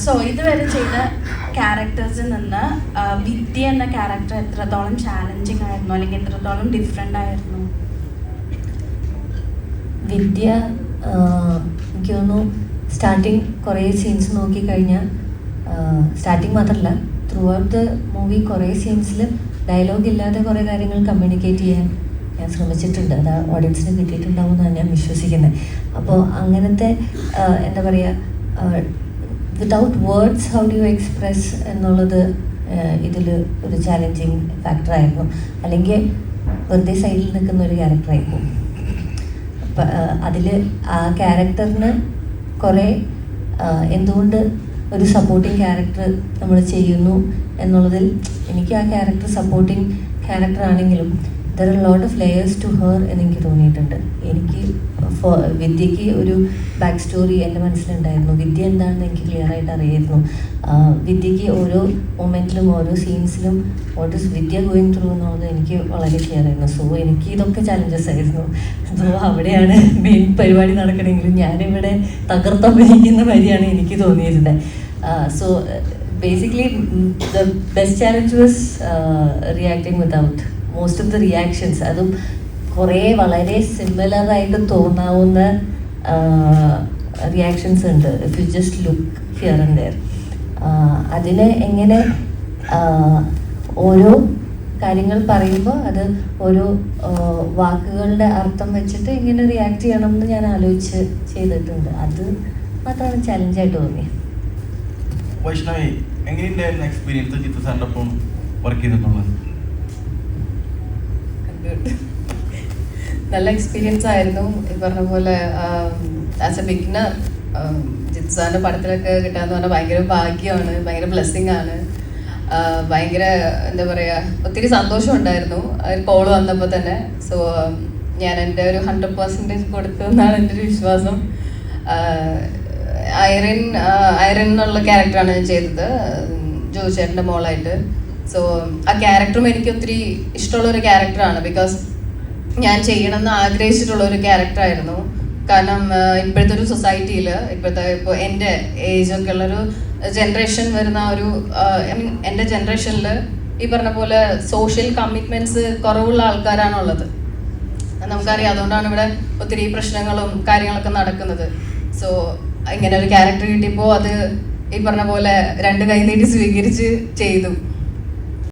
So ഇതുവരെ ചെയ്ത ക്യാരക്ടേഴ്സിൽ നിന്ന് വിദ്യ എന്ന ക്യാരക്ടർ എത്രത്തോളം ചാലഞ്ചിങ് ആയിരുന്നു, അല്ലെങ്കിൽ എത്രത്തോളം ഡിഫറെൻ്റ് ആയിരുന്നു? വിദ്യ എനിക്ക് തോന്നുന്നു സ്റ്റാർട്ടിങ് കുറേ സീൻസ് നോക്കിക്കഴിഞ്ഞാൽ, സ്റ്റാർട്ടിങ് മാത്രമല്ല ത്രൂ ഔട്ട് ദ മൂവി കുറേ സീൻസിൽ ഡയലോഗ് ഇല്ലാതെ കുറേ കാര്യങ്ങൾ കമ്മ്യൂണിക്കേറ്റ് ചെയ്യാൻ ഞാൻ ശ്രമിച്ചിട്ടുണ്ട്. അത് ഓഡിയൻസിന് കിട്ടിയിട്ടുണ്ടാവും എന്നാണ് ഞാൻ വിശ്വസിക്കുന്നത്. അപ്പോൾ അങ്ങനത്തെ എന്താ പറയുക, without words how do you express എന്നുള്ളത് ഇതിൽ ഒരു ചാലഞ്ചിങ് ഫാക്ടറായിരുന്നു. അല്ലെങ്കിൽ വെറുതെ സൈഡിൽ നിൽക്കുന്ന ഒരു ക്യാരക്ടറായിരുന്നു. അപ്പം അതിൽ ആ ക്യാരക്ടറിന് കുറേ എന്തുകൊണ്ട് ഒരു സപ്പോർട്ടിങ് ക്യാരക്ടർ നമ്മൾ ചെയ്യുന്നു എന്നുള്ളതിൽ എനിക്ക് ആ ക്യാരക്ടർ സപ്പോർട്ടിങ് ക്യാരക്ടർ ആണെങ്കിലും there are lot of layers to her എന്നെനിക്ക് തോന്നിയിട്ടുണ്ട്. എനിക്ക് വിദ്യയ്ക്ക് ഒരു ബാക്ക് സ്റ്റോറി എൻ്റെ മനസ്സിലുണ്ടായിരുന്നു. വിദ്യ എന്താണെന്ന് എനിക്ക് ക്ലിയർ ആയിട്ട് അറിയായിരുന്നു. വിദ്യയ്ക്ക് ഓരോ മൊമെൻറ്റിലും ഓരോ സീൻസിലും what is Vidya going through എന്നുള്ളത് എനിക്ക് വളരെ ക്ലിയർ ആയിരുന്നു. സോ എനിക്ക് ഇതൊക്കെ ചാലഞ്ചസ് ആയിരുന്നു. സോ അവിടെയാണ് മെയിൻ പരിപാടി നടക്കണമെങ്കിലും ഞാനിവിടെ തകർത്തഭിനയിക്കുന്ന വരിയാണ് എനിക്ക് തോന്നിയിരുന്നത്. So basically the best challenge was reacting without most of the reactions. അതും കുറേ വളരെ സിമിലറായിട്ട് തോന്നാവുന്ന റിയാക്ഷൻസ് ഉണ്ട്. If you just look here and there, അതിനെ എങ്ങനെ ഓരോ കാര്യങ്ങൾ പറയുമ്പോൾ അത് ഓരോ വാക്കുകളുടെ അർത്ഥം വെച്ചിട്ട് എങ്ങനെ റിയാക്ട് ചെയ്യണം എന്ന് ഞാൻ ആലോചിച്ച് ചെയ്തിട്ടുണ്ട്. അത് മാത്രമാണ് ചലഞ്ചായിട്ട് തോന്നിയത്. വൈഷ്ണവി, എങ്ങനെയുണ്ടായിരുന്നു എക്സ്പീരിയൻസ് ജിത്തു സാറിൻ്റെ ഒപ്പം വർക്ക് ചെയ്തിട്ടുള്ളത്? നല്ല എക്സ്പീരിയൻസ് ആയിരുന്നു. ഈ പറഞ്ഞ പോലെ ആസ് എ ബിഗിനർ ജിത്തു സാറിൻ്റെ പടത്തിലൊക്കെ കിട്ടാന്ന് പറഞ്ഞാൽ ഭയങ്കര ഭാഗ്യമാണ്, ഭയങ്കര ബ്ലെസ്സിങ് ആണ്. ഭയങ്കര എന്താ പറയുക, ഒത്തിരി സന്തോഷം ഉണ്ടായിരുന്നു ഒരു കോൾ വന്നപ്പോൾ തന്നെ. സോ ഞാൻ എൻ്റെ ഒരു 100% കൊടുത്തു എന്നാണ് എൻ്റെ ഒരു വിശ്വാസം. ഐറിൻ എന്നുള്ള ക്യാരക്ടറാണ് ഞാൻ ചെയ്തത്, ജോസേട്ടൻ്റെ മോളായിട്ട്. സോ ആ ക്യാരക്ടറും എനിക്ക് ഒത്തിരി ഇഷ്ടമുള്ളൊരു ക്യാരക്ടറാണ്. ബിക്കോസ് ഞാൻ ചെയ്യണമെന്ന് ആഗ്രഹിച്ചിട്ടുള്ള ഒരു ക്യാരക്ടറായിരുന്നു. കാരണം ഇപ്പോഴത്തെ ഒരു സൊസൈറ്റിയിൽ, ഇപ്പോൾ എൻ്റെ ഏജൊക്കെ ഉള്ളൊരു ജനറേഷൻ വരുന്ന ഒരു ഐ മീൻ എൻ്റെ ജനറേഷനിൽ ഈ പറഞ്ഞ പോലെ സോഷ്യൽ കമ്മിറ്റ്മെൻറ്റ്സ് കുറവുള്ള ആൾക്കാരാണുള്ളത്. നമുക്കറിയാം. അതുകൊണ്ടാണ് ഇവിടെ ഒത്തിരി പ്രശ്നങ്ങളും കാര്യങ്ങളൊക്കെ നടക്കുന്നത്. സോ ഇങ്ങനെ ഒരു ക്യാരക്ടർ കിട്ടിയപ്പോൾ അത് ഈ പറഞ്ഞ പോലെ 2 കൈ നീട്ടി സ്വീകരിച്ച് ചെയ്തു.